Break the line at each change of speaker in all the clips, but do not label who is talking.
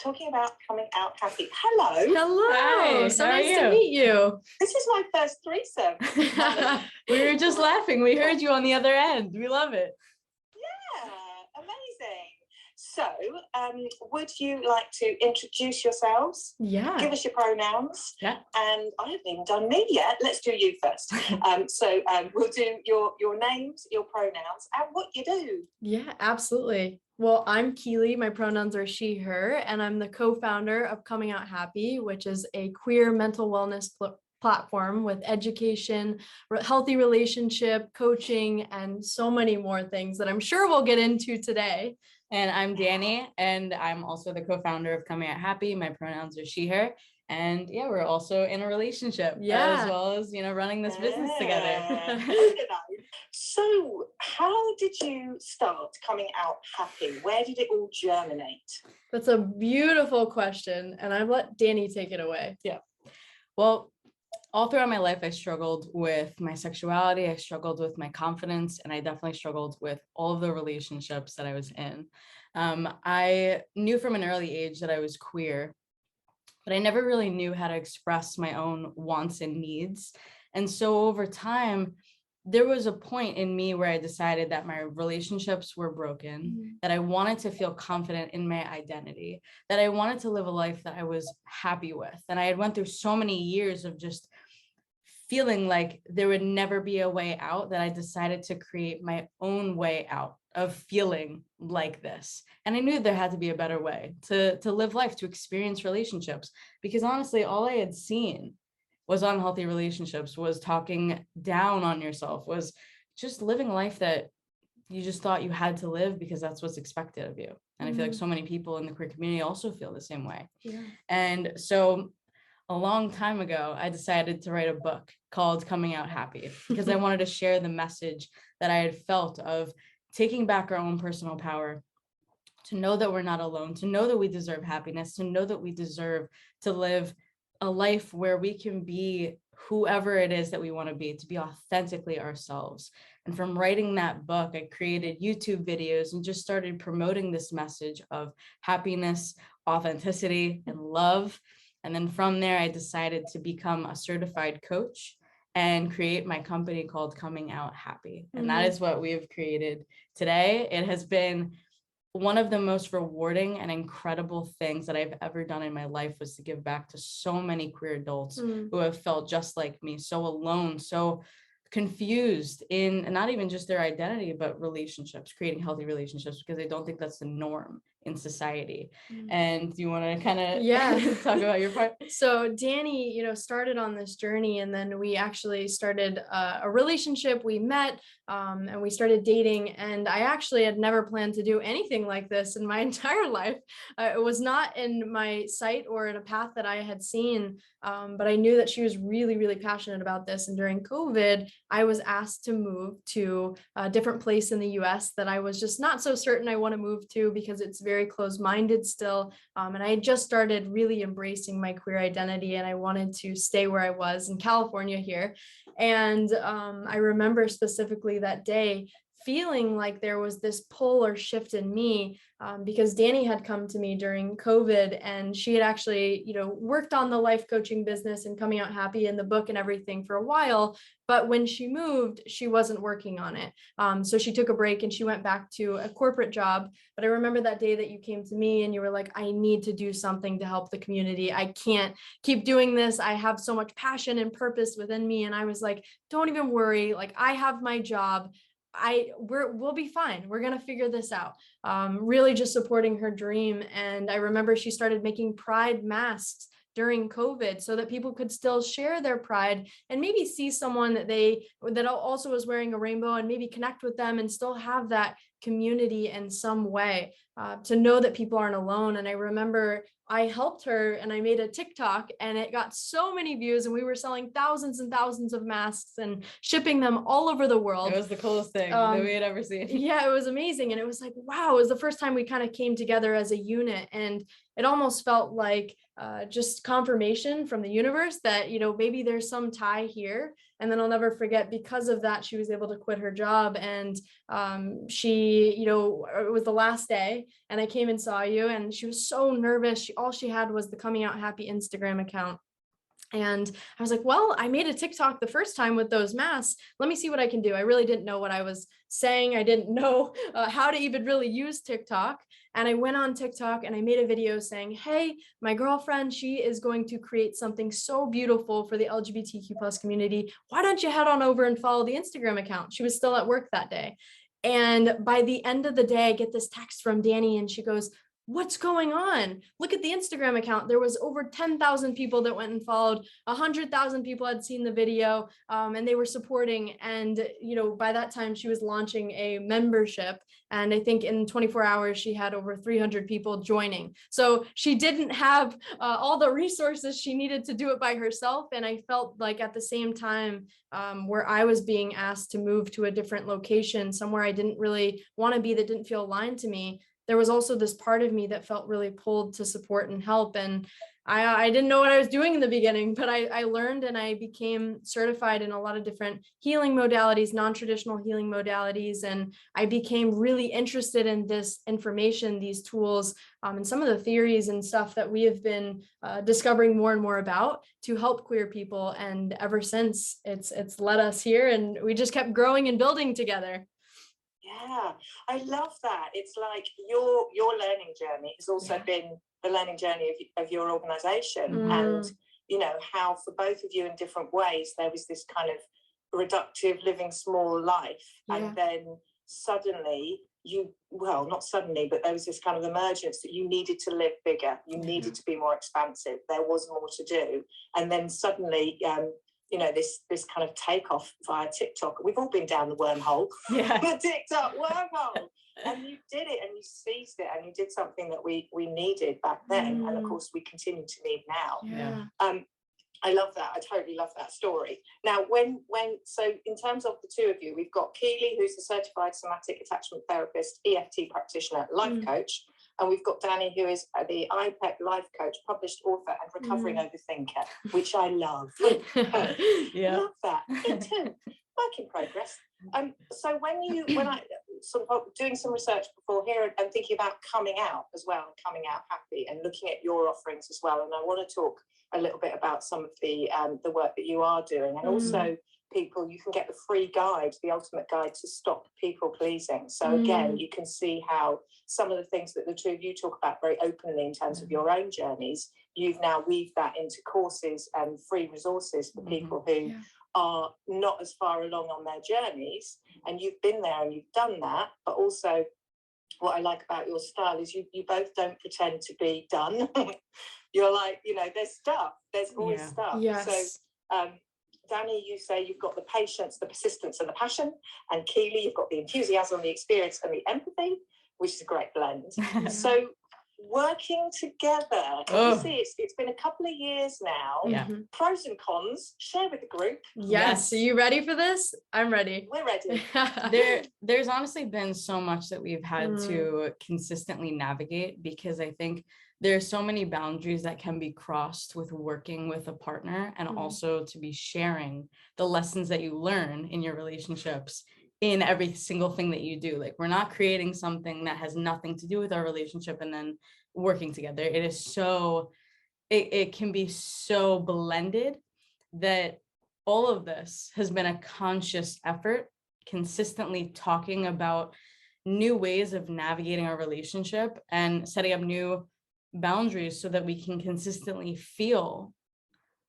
talking about coming out happy. Hello.
Hello.
Hi,
so
how are
nice to
you?
meet you.
This is my first threesome.
We were just laughing. We heard you on the other end. We love it.
Yeah, amazing. So, would you like to introduce yourselves?
Yeah.
Give us your pronouns.
Yeah.
And I haven't even done me yet. Let's do you first. We'll do your names, your pronouns, and what you do.
Yeah, absolutely. Well, I'm Keely. My pronouns are she, her, and I'm the co-founder of Coming Out Happy, which is a queer mental wellness platform with education, healthy relationship, coaching, and so many more things that I'm sure we'll get into today.
And I'm Danny, and I'm also the co-founder of Coming Out Happy. My pronouns are she, her. And yeah, we're also in a relationship as well as, running this business together.
So how did you start Coming Out Happy? Where did it all germinate?
That's a beautiful question. And I've let Danny take it away.
Yeah. Well, all throughout my life, I struggled with my sexuality. I struggled with my confidence, and I definitely struggled with all of the relationships that I was in. I knew from an early age that I was queer, but I never really knew how to express my own wants and needs. And so over time, there was a point in me where I decided that my relationships were broken, that I wanted to feel confident in my identity, that I wanted to live a life that I was happy with. And I had went through so many years of just feeling like there would never be a way out, that I decided to create my own way out of feeling like this. And I knew there had to be a better way to live life, to experience relationships, because honestly, all I had seen was unhealthy relationships, was talking down on yourself, was just living a life that you just thought you had to live because that's what's expected of you. And I feel like so many people in the queer community also feel the same way.
Yeah.
And so a long time ago, I decided to write a book called Coming Out Happy, because I wanted to share the message that I had felt of taking back our own personal power, to know that we're not alone, to know that we deserve happiness, to know that we deserve to live a life where we can be whoever it is that we want to be authentically ourselves. And from writing that book, I created YouTube videos and just started promoting this message of happiness, authenticity, and love. And then from there, I decided to become a certified coach and create my company called Coming Out Happy. And that is what we have created today. It has been one of the most rewarding and incredible things that I've ever done in my life, was to give back to so many queer adults who have felt just like me, so alone, so confused in not even just their identity, but relationships, creating healthy relationships, because I don't think that's the norm in society. And do you want to kind of talk about your part?
So Danny, started on this journey, and then we actually started a relationship. We met and we started dating, and I actually had never planned to do anything like this in my entire life. It was not in my sight or in a path that I had seen, but I knew that she was really, really passionate about this. And during COVID, I was asked to move to a different place in the US that I was just not so certain I want to move to, because it's very closed-minded still. And I had just started really embracing my queer identity, and I wanted to stay where I was in California here. And I remember specifically that day feeling like there was this pull or shift in me, because Danny had come to me during COVID, and she had actually, worked on the life coaching business and Coming Out Happy in the book and everything for a while. But when she moved, she wasn't working on it. So she took a break and she went back to a corporate job. But I remember that day that you came to me and you were like, I need to do something to help the community. I can't keep doing this. I have so much passion and purpose within me. And I was like, don't even worry. Like, I have my job. We'll be fine. We're going to figure this out. Really just supporting her dream. And I remember she started making pride masks during COVID so that people could still share their pride and maybe see someone that also was wearing a rainbow, and maybe connect with them and still have that community in some way, to know that people aren't alone. And I remember I helped her and I made a TikTok, and it got so many views, and we were selling thousands and thousands of masks and shipping them all over the world.
It was the coolest thing that we had ever seen.
Yeah, it was amazing. And it was like, wow, it was the first time we kind of came together as a unit. And it almost felt like just confirmation from the universe that, maybe there's some tie here. And then I'll never forget, because of that, she was able to quit her job. And she, it was the last day, and I came and saw you, and she was so nervous. All she had was the Coming Out Happy Instagram account. And I was like, well, I made a TikTok the first time with those masks. Let me see what I can do. I really didn't know what I was saying. I didn't know how to even really use TikTok. And I went on TikTok and I made a video saying, hey, my girlfriend, she is going to create something so beautiful for the LGBTQ plus community. Why don't you head on over and follow the Instagram account? She was still at work that day. And by the end of the day, I get this text from Danny, and she goes, what's going on? Look at the Instagram account. There was over 10,000 people that went and followed. 100,000 people had seen the video, and they were supporting. And, by that time she was launching a membership. And I think in 24 hours, she had over 300 people joining. So she didn't have all the resources she needed to do it by herself. And I felt like at the same time, where I was being asked to move to a different location, somewhere I didn't really want to be, that didn't feel aligned to me, there was also this part of me that felt really pulled to support and help. And I didn't know what I was doing in the beginning, but I learned, and I became certified in a lot of different healing modalities, non-traditional healing modalities. And I became really interested in this information, these tools, and some of the theories and stuff that we have been discovering more and more about to help queer people. And ever since, it's led us here, and we just kept growing and building together.
Yeah, I love that. It's like your learning journey has also been the learning journey of your organization, and how for both of you in different ways there was this kind of reductive living small life, and then suddenly not suddenly, but there was this kind of emergence that you needed to live bigger, you needed to be more expansive, there was more to do, and then suddenly this kind of takeoff via TikTok. We've all been down the wormhole, the TikTok wormhole, and you did it, and you seized it, and you did something that we needed back then, and of course we continue to need now. I love that. I totally love that story. Now, so in terms of the two of you, we've got Keely, who's a certified somatic attachment therapist, EFT practitioner, life coach. And we've got Danny, who is the IPEC life coach, published author, and recovering overthinker, which I love. Love that. Me too. Work in progress. So when I sort of doing some research before here and thinking about coming out as well, and coming out happy, and looking at your offerings as well, and I want to talk a little bit about some of the work that you are doing, and also people, you can get the free guide, the ultimate guide to stop people pleasing. So again, you can see how some of the things that the two of you talk about very openly in terms of your own journeys, you've now weaved that into courses and free resources for people who are not as far along on their journeys, and you've been there and you've done that. But also what I like about your style is you both don't pretend to be done. You're like, there's always stuff. So Danny, you say you've got the patience, the persistence, and the passion, and Keely, you've got the enthusiasm, the experience, and the empathy, which is a great blend. So working together, obviously it's been a couple of years now. Pros and cons, share with the group.
Yes. Are you ready for this? I'm ready.
We're ready.
There's honestly been so much that we've had to consistently navigate, because I think there's so many boundaries that can be crossed with working with a partner, and also to be sharing the lessons that you learn in your relationships in every single thing that you do. Like, we're not creating something that has nothing to do with our relationship and then working together. It is so, it can be so blended that all of this has been a conscious effort, consistently talking about new ways of navigating our relationship and setting up new boundaries so that we can consistently feel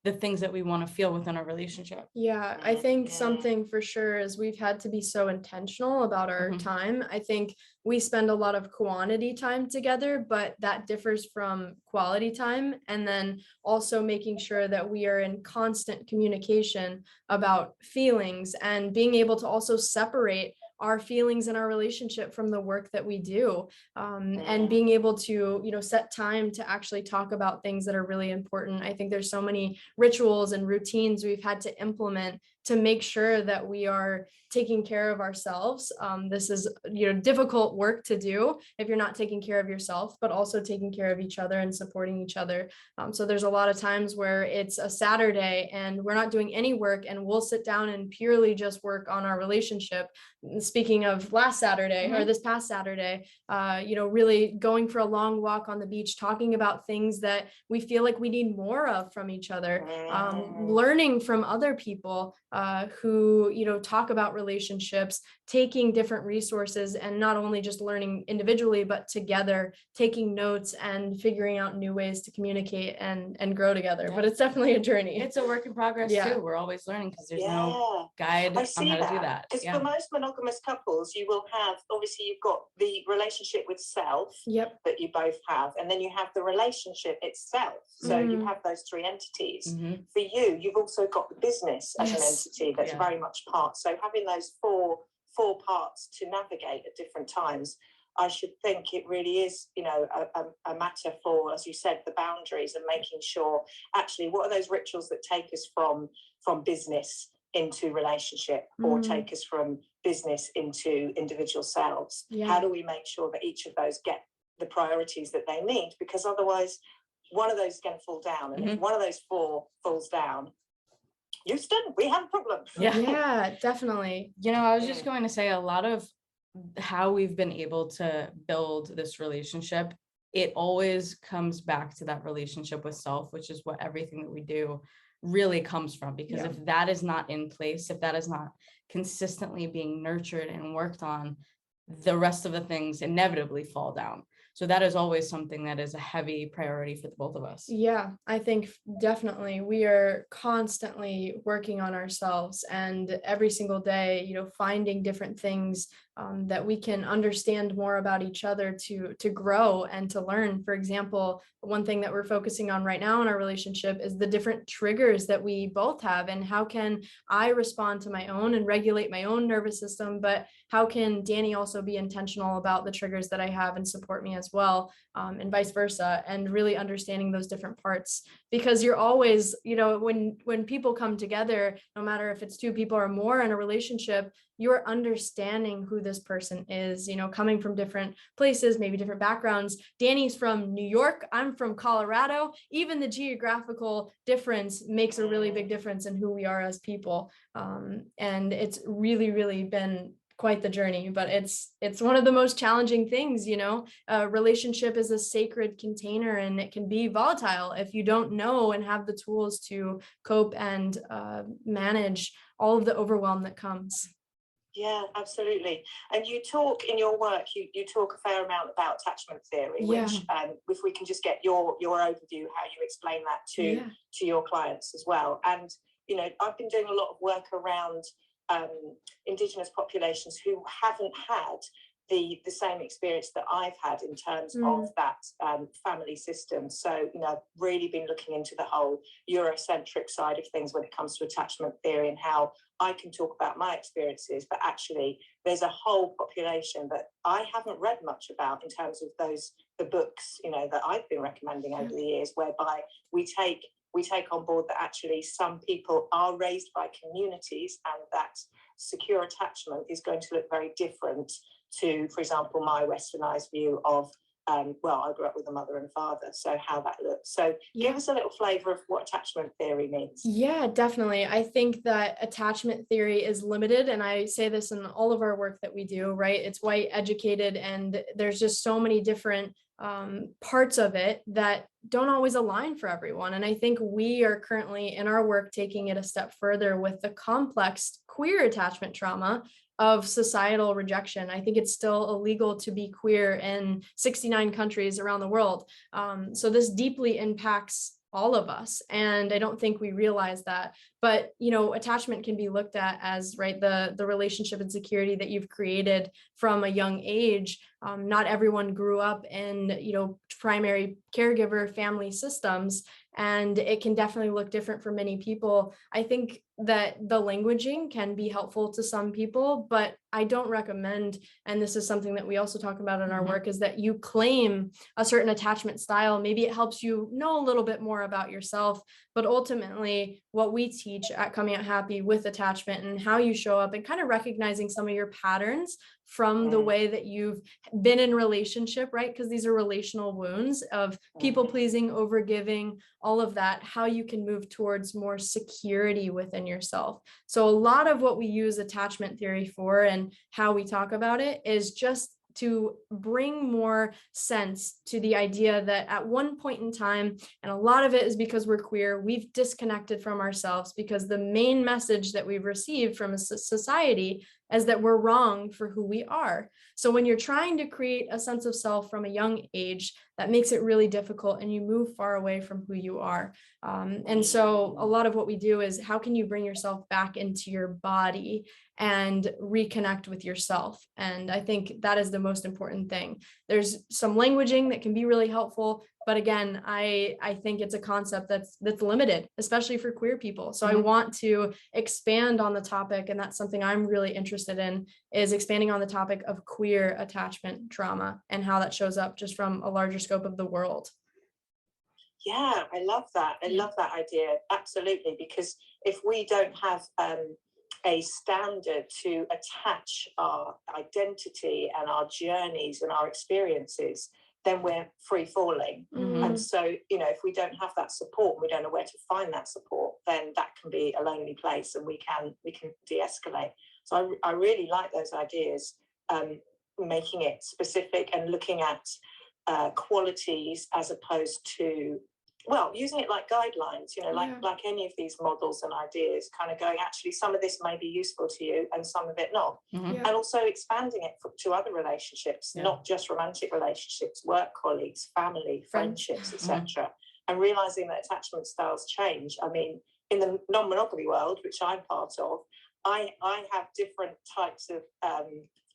the things that we want to feel within our relationship.
I think something for sure is we've had to be so intentional about our time. I think we spend a lot of quantity time together, but that differs from quality time. And then also making sure that we are in constant communication about feelings, and being able to also separate our feelings and our relationship from the work that we do, and being able to, set time to actually talk about things that are really important. I think there's so many rituals and routines we've had to implement to make sure that we are taking care of ourselves. This is, difficult work to do if you're not taking care of yourself, but also taking care of each other and supporting each other. So there's a lot of times where it's a Saturday and we're not doing any work, and we'll sit down and purely just work on our relationship. Speaking of last Saturday or this past Saturday, really going for a long walk on the beach, talking about things that we feel like we need more of from each other, learning from other people who, talk about relationships, taking different resources and not only just learning individually, but together, taking notes and figuring out new ways to communicate and grow together. But it's definitely a journey.
It's a work in progress too. We're always learning because there's no guide on how to do that.
Because for most monogamous couples, you will have, obviously you've got the relationship with self that you both have, and then you have the relationship itself. So you have those three entities. For you, you've also got the business as an entity that's very much part. So having those four parts to navigate at different times, I should think it really is, a matter for, as you said, the boundaries and making sure actually what are those rituals that take us from business into relationship or take us from business into individual selves. How do we make sure that each of those get the priorities that they need? Because otherwise one of those is going to fall down, and if one of those four falls down, Houston, we have a problem.
Yeah, definitely.
I was just going to say, a lot of how we've been able to build this relationship, it always comes back to that relationship with self, which is what everything that we do really comes from. Because if that is not in place, if that is not consistently being nurtured and worked on, the rest of the things inevitably fall down. So that is always something that is a heavy priority for the both of us.
Yeah, I think definitely we are constantly working on ourselves, and every single day, finding different things that we can understand more about each other to grow and to learn. For example, one thing that we're focusing on right now in our relationship is the different triggers that we both have, and how can I respond to my own and regulate my own nervous system, but how can Danny also be intentional about the triggers that I have and support me as well, and vice versa, and really understanding those different parts. Because you're always, when people come together, no matter if it's two people or more in a relationship, you're understanding who this person is, coming from different places, maybe different backgrounds. Danny's from New York, I'm from Colorado. Even the geographical difference makes a really big difference in who we are as people. And it's really, really been quite the journey, but it's one of the most challenging things. A relationship is a sacred container, and it can be volatile if you don't know and have the tools to cope and manage all of the overwhelm that comes.
Yeah, absolutely. And you talk in your work, you talk a fair amount about attachment theory, which if we can just get your overview, how you explain that to your clients as well. And I've been doing a lot of work around Indigenous populations who haven't had the same experience that I've had in terms of that family system. So, I've really been looking into the whole Eurocentric side of things when it comes to attachment theory, and how I can talk about my experiences, but actually there's a whole population that I haven't read much about in terms of the books, that I've been recommending over the years, whereby we take on board that actually some people are raised by communities, and that secure attachment is going to look very different to, for example, my westernized view of, I grew up with a mother and father, so how that looks. So give us a little flavor of what attachment theory means.
Yeah, definitely. I think that attachment theory is limited, and I say this in all of our work that we do, right? It's white educated, and there's just so many different parts of it that don't always align for everyone. And I think we are currently in our work taking it a step further with the complex queer attachment trauma of societal rejection. I think it's still illegal to be queer in 69 countries around the world. So this deeply impacts all of us, and I don't think we realize that. But attachment can be looked at as the relationship and security that you've created from a young age. Not everyone grew up in primary caregiver family systems, and it can definitely look different for many people. I think that the languaging can be helpful to some people, but I don't recommend, and this is something that we also talk about in our work, is that you claim a certain attachment style. Maybe it helps you know a little bit more about yourself, but ultimately what we teach teach at Coming Out Happy with attachment and how you show up and kind of recognizing some of your patterns from the way that you've been in relationship, right? Because these are relational wounds of people pleasing, overgiving, all of that, how you can move towards more security within yourself. So a lot of what we use attachment theory for and how we talk about it is just to bring more sense to the idea that at one point in time, and a lot of it is because we're queer, we've disconnected from ourselves because the main message that we've received from a society is that we're wrong for who we are. So when you're trying to create a sense of self from a young age, that makes it really difficult and you move far away from who you are. And so a lot of what we do is how can you bring yourself back into your body and reconnect with yourself? And I think that is the most important thing. There's some languaging that can be really helpful, but again, I think it's a concept that's limited, especially for queer people. So I want to expand on the topic, and that's something I'm really interested in, is expanding on the topic of queer attachment trauma and how that shows up just from a larger scope of the world.
Yeah, I love that. I love that idea. Absolutely. Because if we don't have a standard to attach our identity and our journeys and our experiences, then we're free falling. And so, you know, if we don't have that support, we don't know where to find that support, then that can be a lonely place and we can de-escalate. So I really like those ideas, making it specific and looking at qualities as opposed to, well, using it like guidelines, you know, like any of these models and ideas, kind of going, actually, some of this may be useful to you and some of it not. And also expanding it to other relationships, not just romantic relationships, work colleagues, family, friendships, etc. And realizing that attachment styles change. I mean, in the non-monogamy world, which I'm part of, I have different types of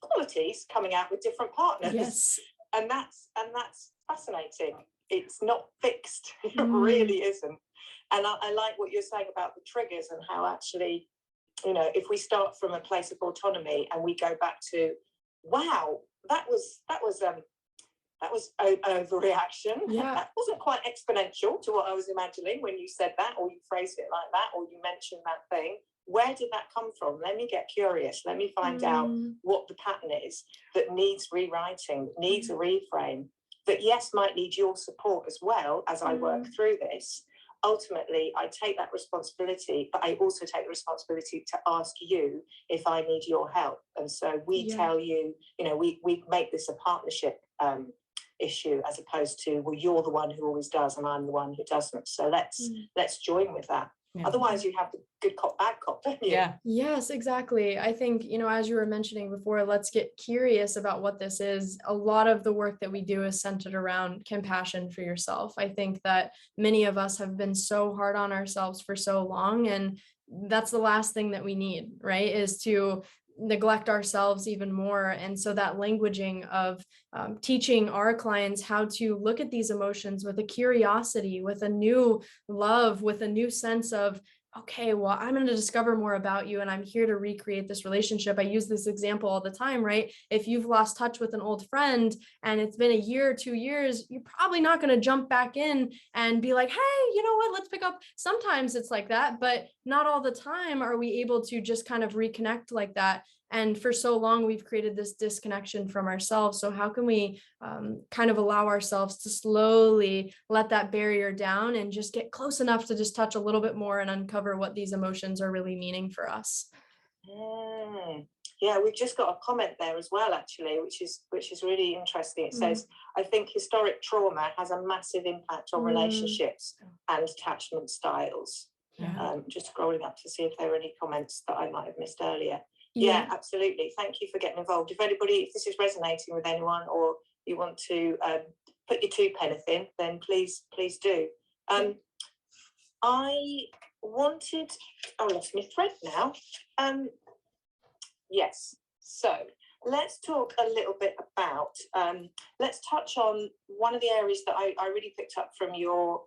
qualities coming out with different partners. And that's fascinating. It's not fixed. It really isn't. And I like what you're saying about the triggers and how actually, you know, if we start from a place of autonomy and we go back to, wow, that was overreaction. That wasn't quite exponential to what I was imagining when you said that, or you phrased it like that, or you mentioned that thing. Where did that come from? Let me get curious. Let me find out what the pattern is that needs rewriting, that needs a reframe, that yes, might need your support as well as I work through this. Ultimately, I take that responsibility, but I also take the responsibility to ask you if I need your help. And so we tell you, you know, we make this a partnership issue as opposed to, well, you're the one who always does and I'm the one who doesn't. So let's join with that. Otherwise, you have the good cop, bad cop, don't you?
Yes, exactly. I think, you know, as you were mentioning before, let's get curious about what this is. A lot of the work that we do is centered around compassion for yourself. I think that many of us have been so hard on ourselves for so long, and that's the last thing that we need, right? Is to neglect ourselves even more. And so that languaging of teaching our clients how to look at these emotions with a curiosity, with a new love, with a new sense of, okay, well, I'm going to discover more about you and I'm here to recreate this relationship. I use this example all the time, right? If you've lost touch with an old friend and it's been a year or 2 years, you're probably not going to jump back in and be like, hey, you know what, let's pick up. Sometimes it's like that, but not all the time are we able to just kind of reconnect like that. And for so long, we've created this disconnection from ourselves. So how can we kind of allow ourselves to slowly let that barrier down and just get close enough to just touch a little bit more and uncover what these emotions are really meaning for us?
Yeah, we've just got a comment there as well, actually, which is really interesting. It says, I think historic trauma has a massive impact on relationships and attachment styles. Just scrolling up to see if there are any comments that I might have missed earlier. Yeah, absolutely. Thank you for getting involved. If this is resonating with anyone, or you want to put your 2 pence in, then please do. I wanted, I lost my thread now. Yes, so let's talk a little bit about, let's touch on one of the areas that I really picked up from your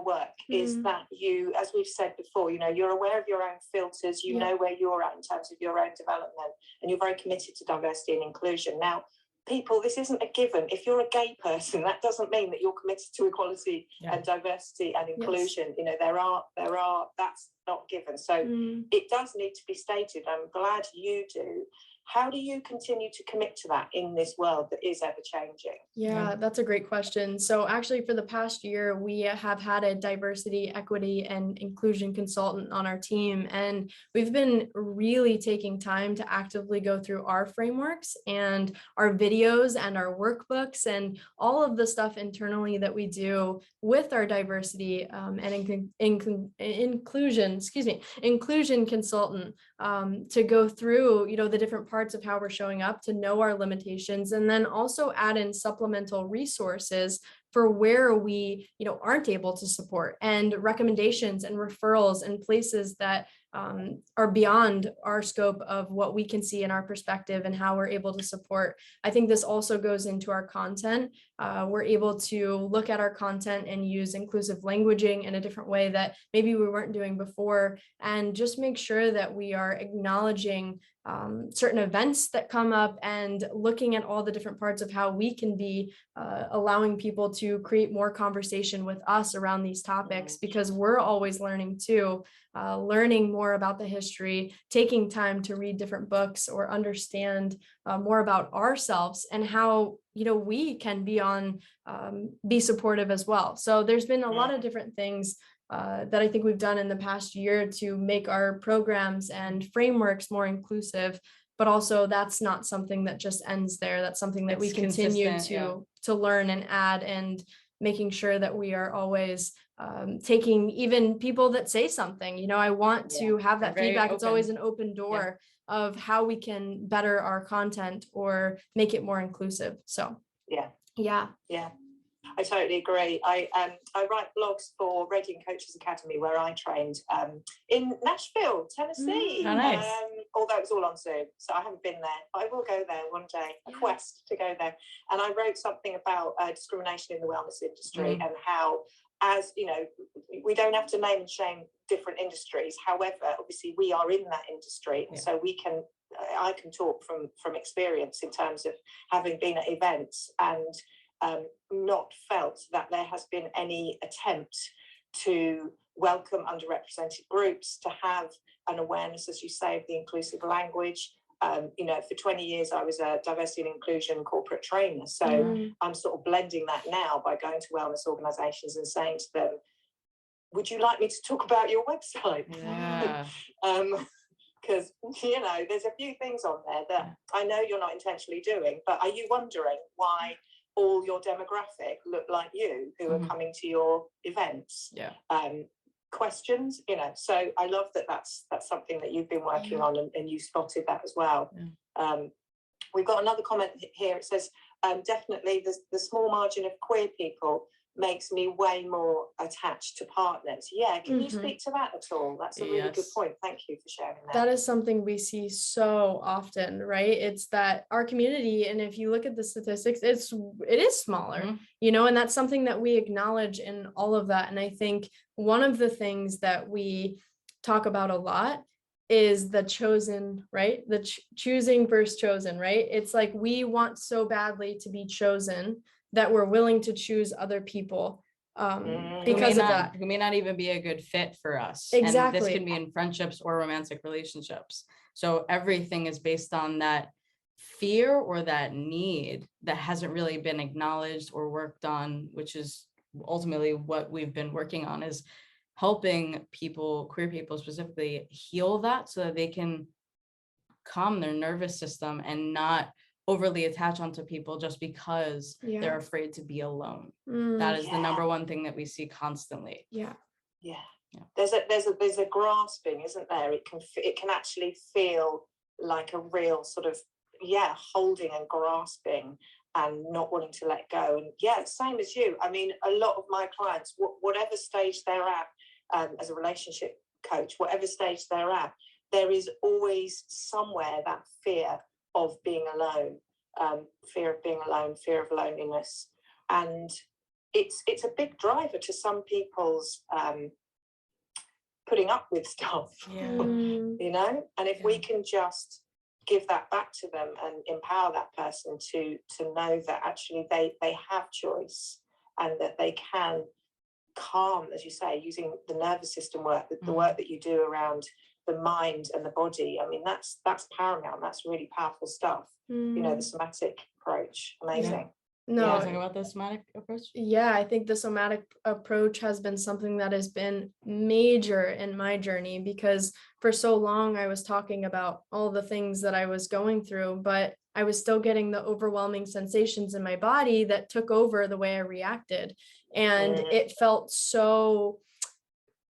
work, is that you, as we've said before, you know, you're aware of your own filters, you know where you're at in terms of your own development, and you're very committed to diversity and inclusion. Now, people, this isn't a given. If you're a gay person, that doesn't mean that you're committed to equality and diversity and inclusion. You know, there are that's not given. So it does need to be stated. I'm glad you do. How do you continue to commit to that in this world that is ever changing?
Yeah, that's a great question. So actually for the past year, we have had a diversity, equity, and inclusion consultant on our team. And we've been really taking time to actively go through our frameworks and our videos and our workbooks and all of the stuff internally that we do with our diversity and inclusion consultant to go through, you know, the different parts of how we're showing up, to know our limitations, and then also add in supplemental resources for where we, you know, aren't able to support, and recommendations and referrals and places that are beyond our scope of what we can see in our perspective and how we're able to support. I think this also goes into our content. We're able to look at our content and use inclusive languaging in a different way that maybe we weren't doing before, and just make sure that we are acknowledging certain events that come up and looking at all the different parts of how we can be allowing people to create more conversation with us around these topics, because we're always learning too, learning more about the history, taking time to read different books or understand more about ourselves and how, you know, we can be supportive as well. So there's been a lot of different things that I think we've done in the past year to make our programs and frameworks more inclusive, but also that's not something that just ends there. That's something that we continue to learn and add, and making sure that we are always taking even people that say something, you know, I want to have that feedback. It's always an open door of how we can better our content or make it more inclusive. So yeah.
I totally agree. I write blogs for Reading Coaches Academy, where I trained in Nashville, Tennessee.
How nice.
Although it was all on Zoom, so I haven't been there. I will go there one day, a quest to go there. And I wrote something about discrimination in the wellness industry and how, as you know, we don't have to name and shame different industries. However, obviously we are in that industry, and so I can talk from experience in terms of having been at events and not felt that there has been any attempt to welcome underrepresented groups, to have an awareness, as you say, of the inclusive language. You know, for 20 years, I was a diversity and inclusion corporate trainer. So I'm sort of blending that now by going to wellness organisations and saying to them, would you like me to talk about your website?
Yeah.
Because, you know, there's a few things on there that I know you're not intentionally doing, but are you wondering why all your demographic look like you who are coming to your events? Questions, you know. So I love that that's something that you've been working on, and you spotted that as well. We've got another comment here. It says, definitely the small margin of queer people makes me way more attached to partners. Can you speak to that at all? That's a really good point. Thank you for sharing that.
That is something we see so often, right? It's that our community, and if you look at the statistics, it is smaller, you know, and that's something that we acknowledge in all of that. And I think one of the things that we talk about a lot is the chosen, right? The choosing versus chosen, right? It's like we want so badly to be chosen that we're willing to choose other people because of that.
Who may not even be a good fit for us.
Exactly.
And this can be in friendships or romantic relationships. So everything is based on that fear or that need that hasn't really been acknowledged or worked on, which is ultimately what we've been working on, is helping people, queer people specifically, heal that so that they can calm their nervous system and not overly attach onto people just because they're afraid to be alone. That is the number one thing that we see constantly.
There's a grasping, isn't there? It can actually feel like a real sort of holding and grasping and not wanting to let go. And same as you. I mean, a lot of my clients, whatever stage they're at, as a relationship coach, whatever stage they're at, there is always somewhere that fear of being alone, fear of being alone, fear of loneliness. And it's a big driver to some people's putting up with stuff, you know? And if we can just give that back to them and empower that person to know that actually they have choice, and that they can calm, as you say, using the nervous system work, the work that you do around the mind and the body. I mean, that's paramount. That's really powerful stuff. You know, the somatic approach. Amazing.
No,
Talking about the somatic approach.
Yeah, I think the somatic approach has been something that has been major in my journey, because for so long I was talking about all the things that I was going through, but I was still getting the overwhelming sensations in my body that took over the way I reacted. And it felt so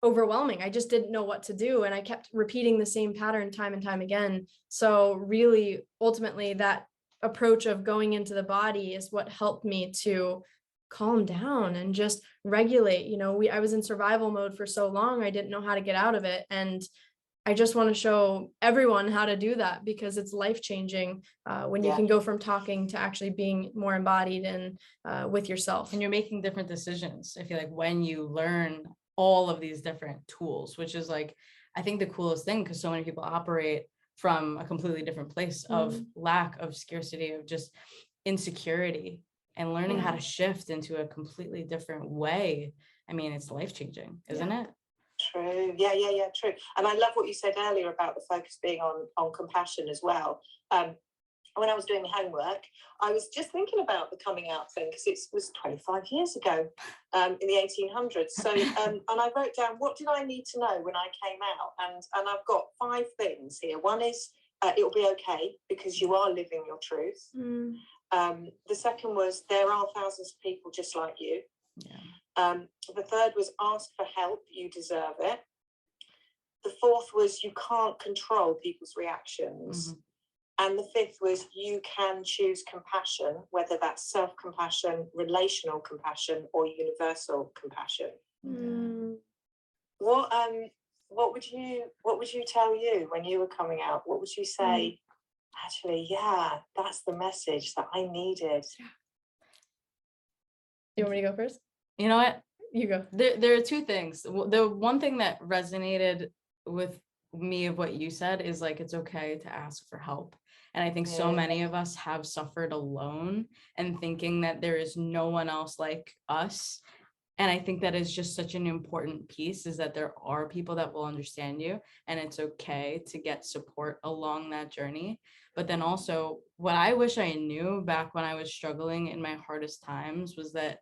overwhelming. I just didn't know what to do. And I kept repeating the same pattern time and time again. So really, ultimately, that approach of going into the body is what helped me to calm down and just regulate. You know, I was in survival mode for so long, I didn't know how to get out of it. And I just want to show everyone how to do that, because it's life-changing when you can go from talking to actually being more embodied and with yourself.
And you're making different decisions. I feel like when you learn all of these different tools, which is like, I think the coolest thing, because so many people operate from a completely different place of lack, of scarcity, of just insecurity, and learning how to shift into a completely different way. I mean, it's life-changing, isn't it?
True. Yeah, true. And I love what you said earlier about the focus being on compassion as well. When I was doing homework, I was just thinking about the coming out thing, because it was 25 years ago, in the 1800s. So, and I wrote down, what did I need to know when I came out? And I've got 5 things here. One is, it'll be okay, because you are living your truth. The second was, there are thousands of people just like you. The third was, ask for help, you deserve it. The fourth was, you can't control people's reactions. And the fifth was, you can choose compassion, whether that's self-compassion, relational compassion, or universal compassion. What would you tell you when you were coming out? What would you say? Actually, yeah, that's the message that I needed.
You want me to go first?
You know what?
You go.
There are 2 things. The one thing that resonated with me of what you said is like, it's okay to ask for help. And I think so many of us have suffered alone and thinking that there is no one else like us. And I think that is just such an important piece, is that there are people that will understand you, and it's okay to get support along that journey. But then also, what I wish I knew back when I was struggling in my hardest times was that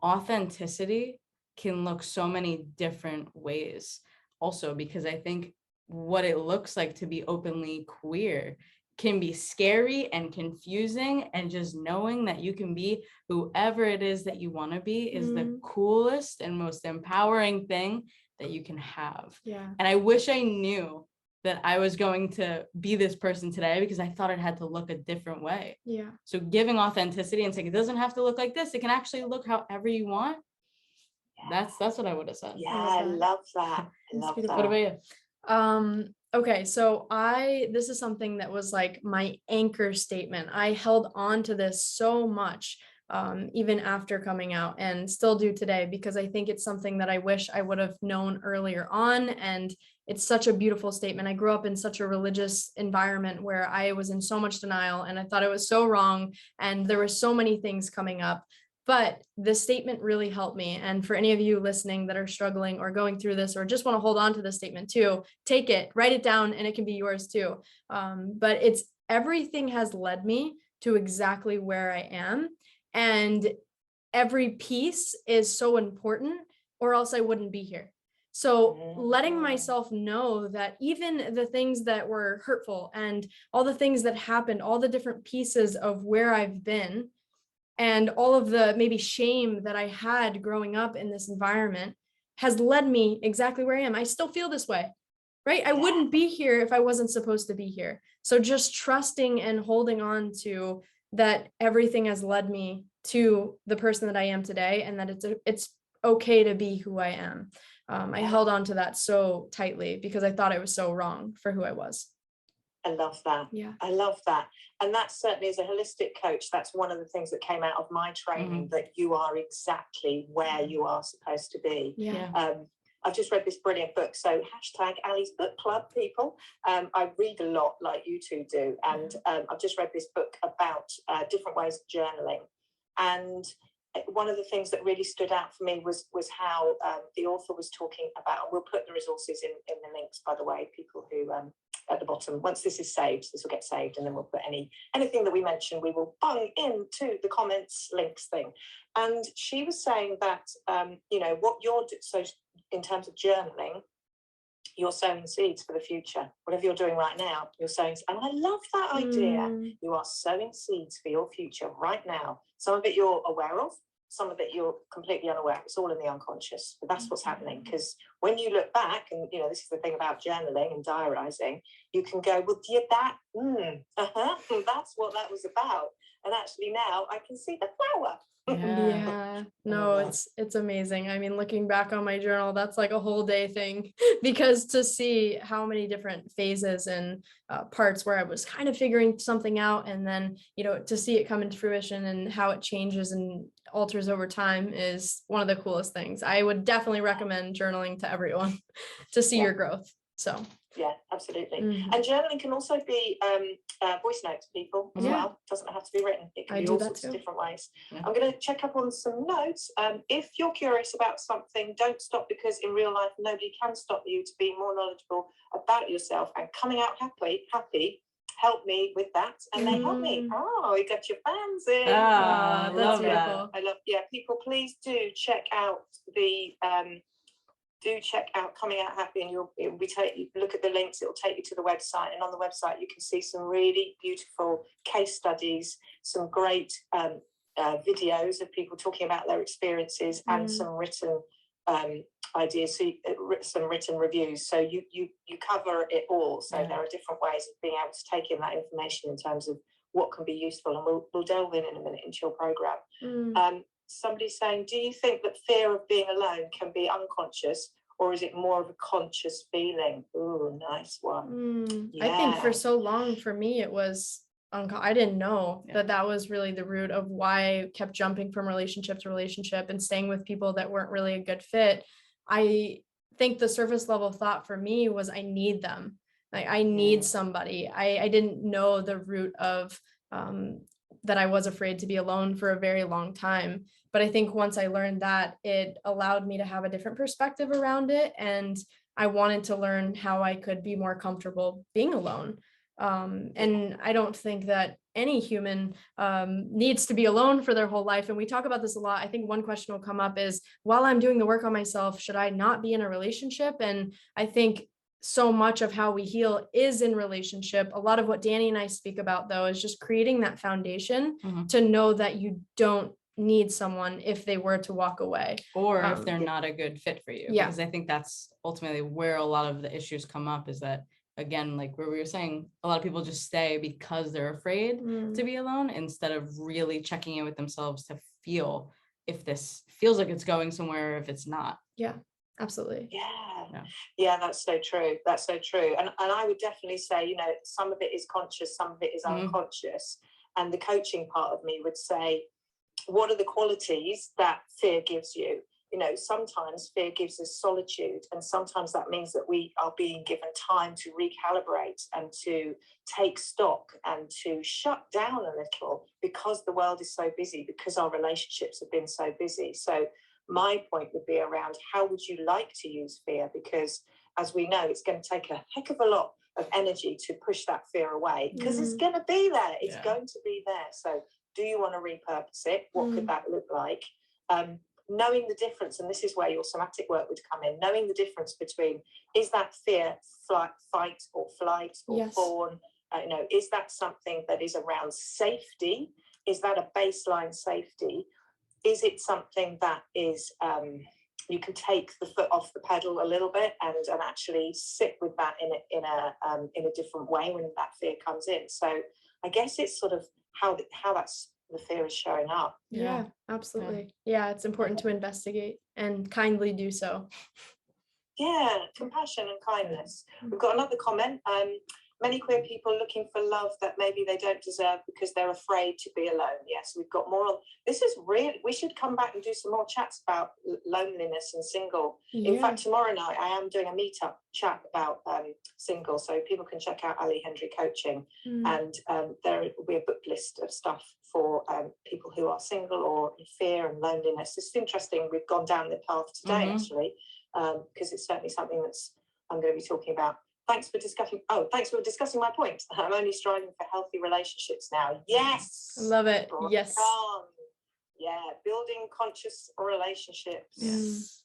authenticity can look so many different ways also, because I think what it looks like to be openly queer can be scary and confusing, and just knowing that you can be whoever it is that you want to be is the coolest and most empowering thing that you can have. And I wish I knew that I was going to be this person today, because I thought it had to look a different way. So giving authenticity and saying, it doesn't have to look like this, it can actually look however you want. That's what I would have said.
I love that.
What about you?
Okay, so this is something that was like my anchor statement. I held on to this so much, even after coming out, and still do today, because I think it's something that I wish I would have known earlier on. And it's such a beautiful statement. I grew up in such a religious environment where I was in so much denial, and I thought it was so wrong, and there were so many things coming up. But the statement really helped me. And for any of you listening that are struggling or going through this, or just want to hold on to the statement too, take it, write it down, and it can be yours too. But it's, everything has led me to exactly where I am. And every piece is so important, or else I wouldn't be here. So letting myself know that even the things that were hurtful and all the things that happened, all the different pieces of where I've been, and all of the maybe shame that I had growing up in this environment has led me exactly where I am. I still feel this way, right? I wouldn't be here if I wasn't supposed to be here. So just trusting and holding on to that, everything has led me to the person that I am today, and that it's okay to be who I am. I held on to that so tightly because I thought I was so wrong for who I was.
I love that. I love that. And that certainly, as a holistic coach, that's one of the things that came out of my training, that you are exactly where you are supposed to be. I've just read this brilliant book. So hashtag Ali's Book Club, people. I read a lot like you two do. And I've just read this book about different ways of journaling. And one of the things that really stood out for me was how the author was talking about, we'll put the resources in the links, by the way, people who at the bottom, once this is saved, this will get saved, and then we'll put anything that we mention, we will bung into the comments links thing. And she was saying that, what you're, so in terms of journaling, you're sowing seeds for the future. Whatever you're doing right now, you're sowing. And I love that idea. You are sowing seeds for your future right now. Some of it you're aware of, some of it you're completely unaware. It's all in the unconscious. But that's what's happening. Because when you look back, and this is the thing about journaling and diarising, you can go, well, that's what that was about. And actually now I can see the flower.
It's amazing. I mean, looking back on my journal, that's like a whole day thing, because to see how many different phases and parts where I was kind of figuring something out, and then to see it come into fruition and how it changes and alters over time is one of the coolest things. I would definitely recommend journaling to everyone to see your growth. So
yeah, absolutely. And journaling can also be voice notes, people, as well. It doesn't have to be written. It can be all sorts of different ways. I'm going to check up on some notes. If you're curious about something, don't stop, because in real life, nobody can stop you to be more knowledgeable about yourself and coming out happy. Help me with that, and they help me. Oh, you got your fans in.
That's beautiful.
I love. Yeah, people, please do check out the. Do check out Coming Out Happy, and you look at the links. It will take you to the website, and on the website you can see some really beautiful case studies, some great videos of people talking about their experiences, and some written ideas, so some written reviews. So you cover it all. So there are different ways of being able to take in that information in terms of what can be useful, and we'll delve in a minute into your program. Somebody's saying, do you think that fear of being alone can be unconscious, or is it more of a conscious feeling? Ooh, nice one.
I think for so long, for me, it was I didn't know that was really the root of why I kept jumping from relationship to relationship and staying with people that weren't really a good fit. I think the surface level thought for me was, I need them. Like, I need somebody. I didn't know the root of that I was afraid to be alone for a very long time. But I think once I learned that, it allowed me to have a different perspective around it. And I wanted to learn how I could be more comfortable being alone. And I don't think that any human needs to be alone for their whole life. And we talk about this a lot. I think one question will come up is, while I'm doing the work on myself, should I not be in a relationship? And I think so much of how we heal is in relationship. A lot of what Danny and I speak about, though, is just creating that foundation to know that you don't need someone if they were to walk away,
or if they're not a good fit for you. Because I think that's ultimately where a lot of the issues come up, is that, again, like where we were saying, a lot of people just stay because they're afraid to be alone, instead of really checking in with themselves to feel if this feels like it's going somewhere, or if it's not.
Absolutely.
Yeah, that's so true. That's so true. And I would definitely say, some of it is conscious, some of it is unconscious. And the coaching part of me would say, what are the qualities that fear gives you? Sometimes fear gives us solitude, and sometimes that means that we are being given time to recalibrate and to take stock and to shut down a little, because the world is so busy, because our relationships have been so busy. So my point would be around, how would you like to use fear? Because as we know, it's going to take a heck of a lot of energy to push that fear away, because it's going to be there. It's going to be there. So do you want to repurpose it? What could that look like? Knowing the difference, and this is where your somatic work would come in, knowing the difference between, is that fear fight or flight or fawn? Is that something that is around safety? Is that a baseline safety? Is it something that is, you can take the foot off the pedal a little bit and actually sit with that in a different way when that fear comes in? So I guess it's sort of how that's the fear is showing up.
Absolutely. It's important to investigate and kindly do so.
Compassion and kindness. We've got another comment. many queer people looking for love that maybe they don't deserve because they're afraid to be alone. Yes, we've got more. This is really, we should come back and do some more chats about loneliness and single. In fact, tomorrow night I am doing a meetup chat about single, so people can check out Ali Hendry Coaching, and there will be a book list of stuff for people who are single or in fear and loneliness. It's interesting, we've gone down the path today, actually, because it's certainly something that's I'm going to be talking about. Thanks for discussing my point. I'm only striving for healthy relationships now. Yes.
Love it. Yes.
Yeah, building conscious relationships.
Yes.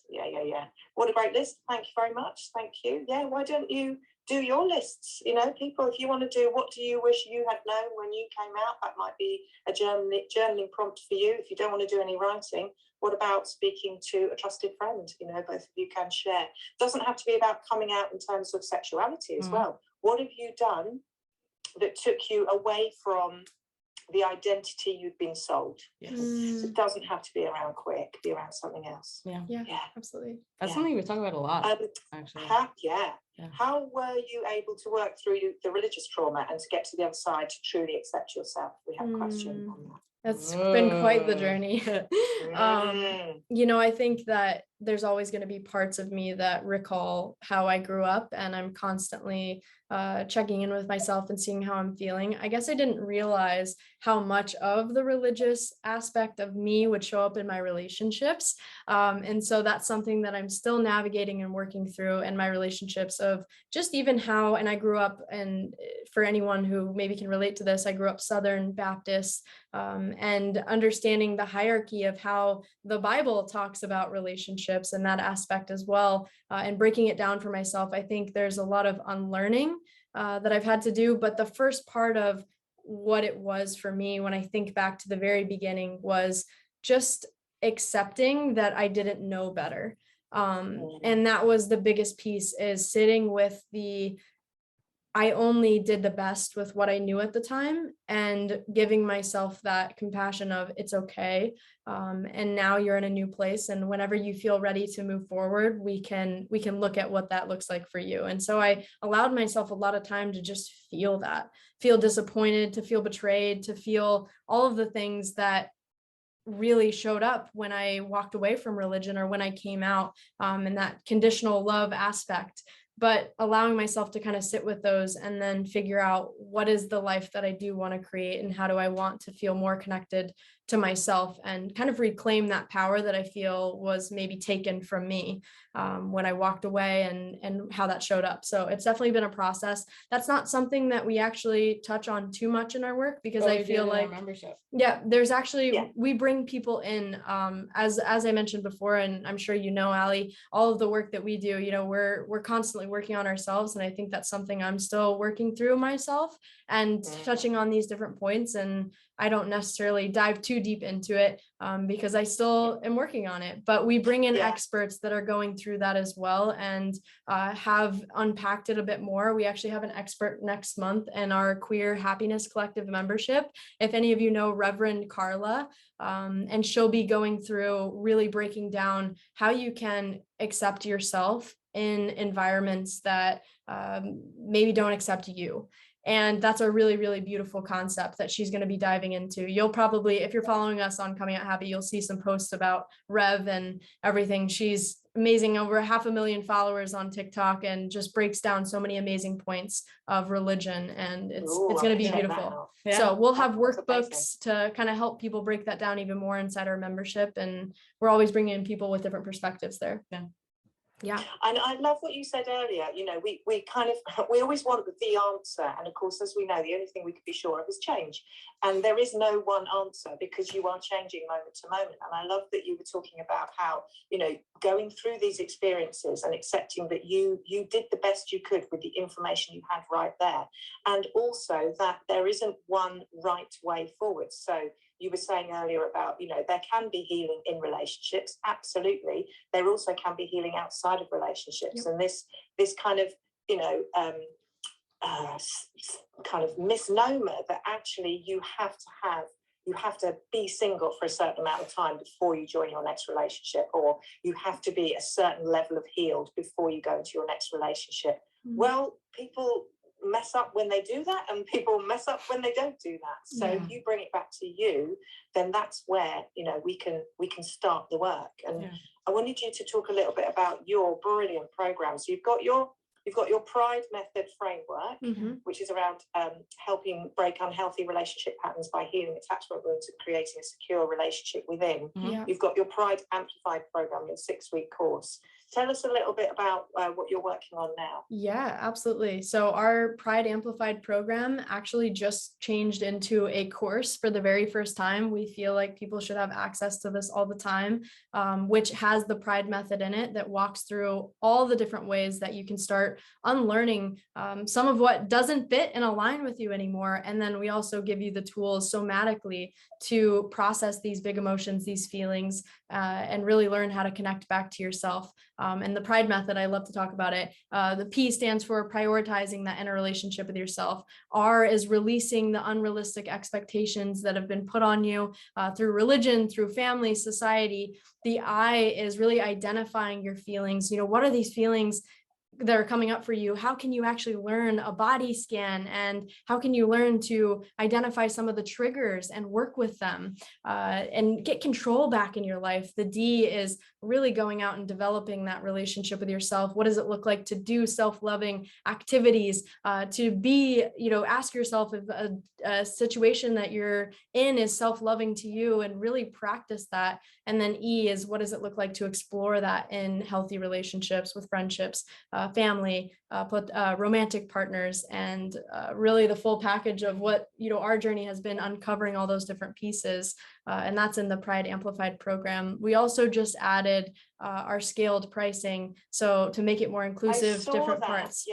Yeah. What a great list. Thank you very much. Thank you. Yeah, why don't you do your lists? You know, people, if you want to do what do you wish you had known when you came out, that might be a journaling prompt for you. If you don't want to do any writing, what about speaking to a trusted friend? You know, both of you can share. It doesn't have to be about coming out in terms of sexuality as well. What have you done that took you away from the identity you've been sold?
Yes.
So it doesn't have to be around queer, it could be around something else.
Yeah, absolutely.
That's something we talk about a lot, actually.
How were you able to work through the religious trauma and to get to the other side to truly accept yourself? We have a question on that.
That's been quite the journey. You know, I think that there's always going to be parts of me that recall how I grew up, and I'm constantly checking in with myself and seeing how I'm feeling. I guess I didn't realize how much of the religious aspect of me would show up in my relationships. And so that's something that I'm still navigating and working through in my relationships, of just even how, and I grew up, and for anyone who maybe can relate to this, I grew up Southern Baptist, and understanding the hierarchy of how the Bible talks about relationships and that aspect as well, and breaking it down for myself. I think there's a lot of unlearning that I've had to do, but the first part of what it was for me, when I think back to the very beginning, was just accepting that I didn't know better. And that was the biggest piece, is sitting with I only did the best with what I knew at the time, and giving myself that compassion of it's okay. And now you're in a new place, and whenever you feel ready to move forward, we can look at what that looks like for you. And so I allowed myself a lot of time to just feel disappointed, to feel betrayed, to feel all of the things that really showed up when I walked away from religion or when I came out, and that conditional love aspect. But allowing myself to kind of sit with those and then figure out what is the life that I do want to create, and how do I want to feel more connected to myself, and kind of reclaim that power that I feel was maybe taken from me when I walked away, and how that showed up. So it's definitely been a process. That's not something that we actually touch on too much in our work, because I feel like there's actually, we bring people in, as I mentioned before, and I'm sure you know, Ali, all of the work that we do, you know, we're constantly working on ourselves, and I think that's something I'm still working through myself, and touching on these different points. And I don't necessarily dive too deep into it because I still am working on it, but we bring in experts that are going through that as well, and have unpacked it a bit more. We actually have an expert next month in our Queer Happiness Collective membership. If any of you know Reverend Carla, and she'll be going through really breaking down how you can accept yourself in environments that maybe don't accept you. And that's a really, really beautiful concept that she's going to be diving into. You'll probably, if you're following us on Coming Out Happy, you'll see some posts about Rev and everything. She's amazing, over 500,000 followers on TikTok, and just breaks down so many amazing points of religion. And it's going to be beautiful. So we'll have workbooks to kind of help people break that down even more inside our membership. And we're always bringing in people with different perspectives there. Yeah.
And I love what you said earlier. You know, we always want the answer. And of course, as we know, the only thing we could be sure of is change. And there is no one answer, because you are changing moment to moment. And I love that you were talking about how, you know, going through these experiences and accepting that you did the best you could with the information you had right there. And also that there isn't one right way forward. So you were saying earlier about, you know, there can be healing in relationships. Absolutely. There also can be healing outside of relationships. And this kind of, you know, kind of misnomer that actually you have to be single for a certain amount of time before you join your next relationship, or you have to be a certain level of healed before you go into your next relationship. Well, people, mess up when they do that, and people mess up when they don't do that. So if you bring it back to you, then that's where, you know, we can start the work. And I wanted you to talk a little bit about your brilliant program. So you've got your Pride Method framework, which is around helping break unhealthy relationship patterns by healing attachment wounds and creating a secure relationship within. You've got your Pride Amplified program, your 6-week course. Tell us a little bit about what you're working on now.
Yeah, absolutely. So our Pride Amplified program actually just changed into a course for the very first time. We feel like people should have access to this all the time, which has the Pride method in it that walks through all the different ways that you can start unlearning some of what doesn't fit and align with you anymore. And then we also give you the tools somatically to process these big emotions, these feelings, and really learn how to connect back to yourself. And the Pride method, I love to talk about it. The P stands for prioritizing that inner relationship with yourself. R is releasing the unrealistic expectations that have been put on you through religion, through family, society. The I is really identifying your feelings. You know, what are these feelings that are coming up for you? How can you actually learn a body scan, and how can you learn to identify some of the triggers and work with them and get control back in your life? The D is really going out and developing that relationship with yourself. What does it look like to do self-loving activities, to be, you know, ask yourself if a situation that you're in is self-loving to you, and really practice that. And then E is, what does it look like to explore that in healthy relationships with friendships, family, romantic partners, and really the full package of what, you know, our journey has been, uncovering all those different pieces. And that's in the Pride Amplified program. We also just added our scaled pricing, so to make it more inclusive, different parts.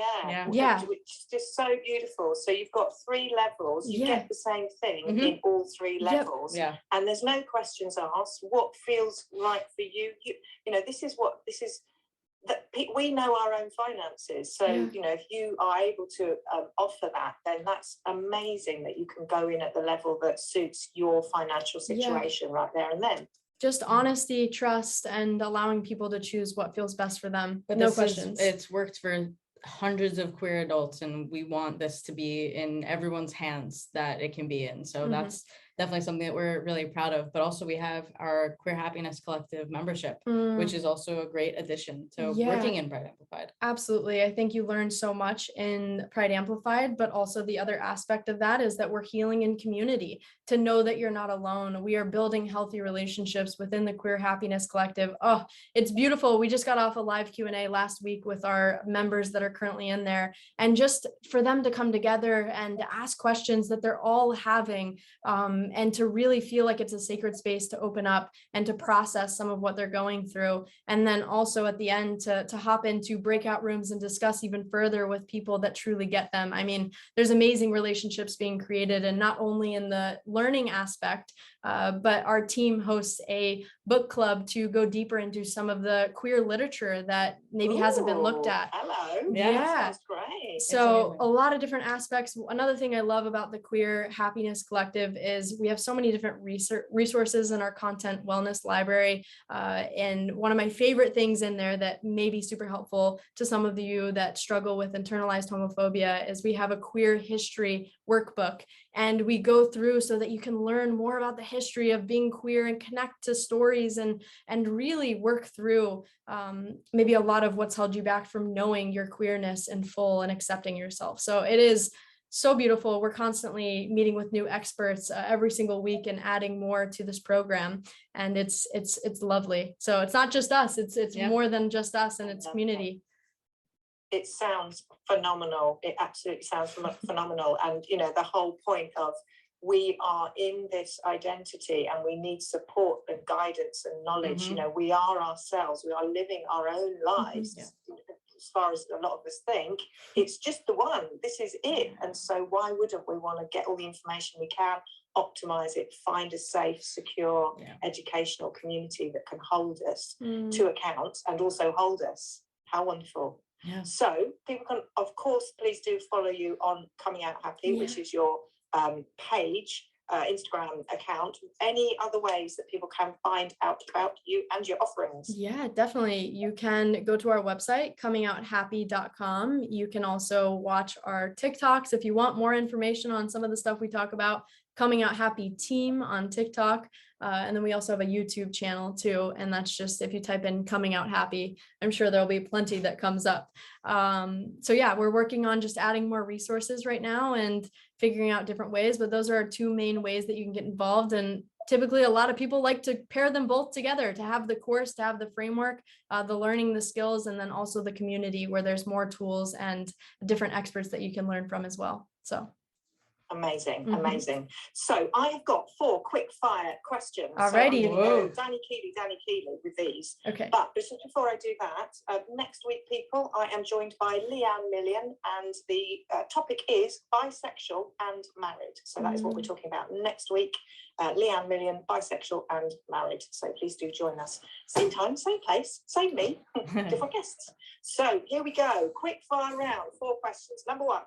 Which is just so beautiful. So you've got 3 levels. You get the same thing in all 3 levels. And there's no questions asked. What feels right for you? You know, this is that we know our own finances. So, you know, if you are able to offer that, then that's amazing that you can go in at the level that suits your financial situation right there and then.
Just honesty, trust, and allowing people to choose what feels best for them. But no questions.
It's worked for hundreds of queer adults, and we want this to be in everyone's hands that it can be in. So that's definitely something that we're really proud of. But also we have our Queer Happiness Collective membership, which is also a great addition to working in Pride Amplified.
Absolutely. I think you learn so much in Pride Amplified, but also the other aspect of that is that we're healing in community, to know that you're not alone. We are building healthy relationships within the Queer Happiness Collective. Oh, it's beautiful. We just got off a live Q&A last week with our members that are currently in there, and just for them to come together and ask questions that they're all having, and to really feel like it's a sacred space to open up and to process some of what they're going through. And then also at the end to hop into breakout rooms and discuss even further with people that truly get them. I mean, there's amazing relationships being created, and not only in the learning aspect, but our team hosts a book club to go deeper into some of the queer literature that maybe hasn't been looked at.
Hello.
Yeah.
That's great.
So a lot of different aspects. Another thing I love about the Queer Happiness Collective is we have so many different resources in our content wellness library. And one of my favorite things in there that may be super helpful to some of you that struggle with internalized homophobia is we have a queer history workbook, and we go through so that you can learn more about the history of being queer and connect to stories and really work through maybe a lot of what's held you back from knowing your queerness in full and accepting yourself. So it is so beautiful. We're constantly meeting with new experts every single week and adding more to this program, and it's lovely. So it's not just us, it's more than just us, and it's community.
It sounds phenomenal. It absolutely sounds phenomenal. And, you know, the whole point of we are in this identity and we need support and guidance and knowledge. You know, we are ourselves. We are living our own lives. As far as a lot of us think, it's just the one. This is it. And so why wouldn't we want to get all the information we can, optimize it, find a safe, secure, educational community that can hold us to account and also hold us? How wonderful. So people can, of course, please do follow you on Coming Out Happy, which is your page Instagram account. Any other ways that people can find out about you and your offerings?
Yeah, definitely. You can go to our website, comingOutHappy.com. You can also watch our TikToks if you want more information on some of the stuff we talk about. Coming Out Happy Team on TikTok. And then we also have a YouTube channel too. And that's just, if you type in Coming Out Happy, I'm sure there'll be plenty that comes up. So yeah, we're working on just adding more resources right now and figuring out different ways, but those are our two main ways that you can get involved. And typically a lot of people like to pair them both together, to have the course, to have the framework, the learning, the skills, and then also the community where there's more tools and different experts that you can learn from as well. So
amazing, amazing. So I have got 4 quick fire questions.
Alrighty.
So I'm going to go Danny Keeley with these.
Okay.
But just before I do that, next week, people, I am joined by Leanne Million, and the topic is bisexual and married. So that is what we're talking about next week. Leanne Million, bisexual and married. So please do join us. Same time, same place, same me, different guests. So here we go. Quick fire round, 4 questions. Number 1.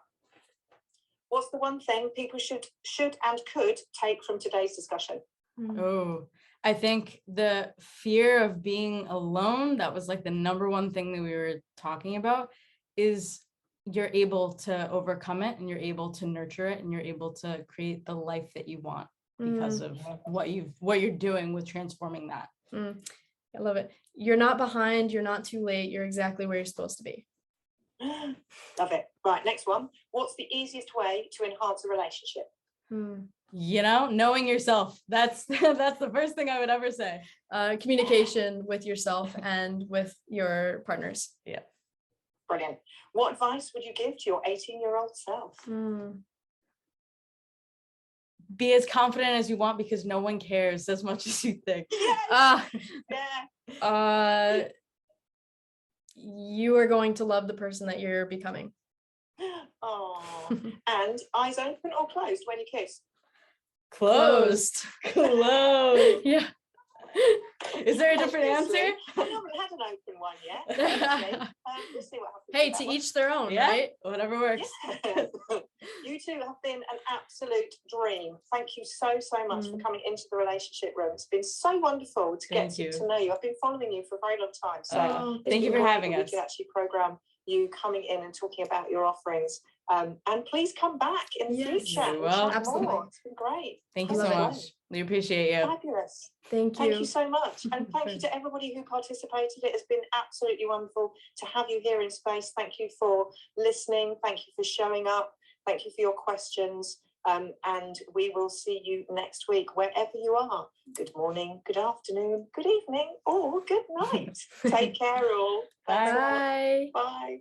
What's the one thing people should and could take from today's discussion?
Oh, I think the fear of being alone, that was like the number one thing that we were talking about, is you're able to overcome it and you're able to nurture it and you're able to create the life that you want because of what you're doing with transforming that.
I love it. You're not behind, you're not too late, you're exactly where you're supposed to be.
Love it. Right, next one. What's the easiest way to enhance a relationship?
You know, knowing yourself. That's the first thing I would ever say.
Communication with yourself and with your partners.
Yeah.
Brilliant. What advice would you give to your 18-year-old self?
Be as confident as you want because no one cares as much as you think.
Yes.
You are going to love the person that you're becoming.
Oh, and eyes open or closed when you kiss?
Closed. Closed.
Yeah.
Is there a different answer?
I haven't had an open one yet. We'll see what happens.
Hey, to each their own, right?
Whatever works.
Yeah. You two have been an absolute dream. Thank you so much for coming into the relationship room. It's been so wonderful to get to know you. I've been following you for a very long time. So
thank you for having us.
We could actually program you coming in and talking about your offerings. And please come back in the future.
We will.
Absolutely.
It's been great.
Thank you so much. We appreciate you.
Fabulous.
Thank you.
Thank you so much. And thank you to everybody who participated. It has been absolutely wonderful to have you here in space. Thank you for listening. Thank you for showing up. Thank you for your questions. And we will see you next week, wherever you are. Good morning, good afternoon, good evening, or good night. Take care all.
Bye.
Bye.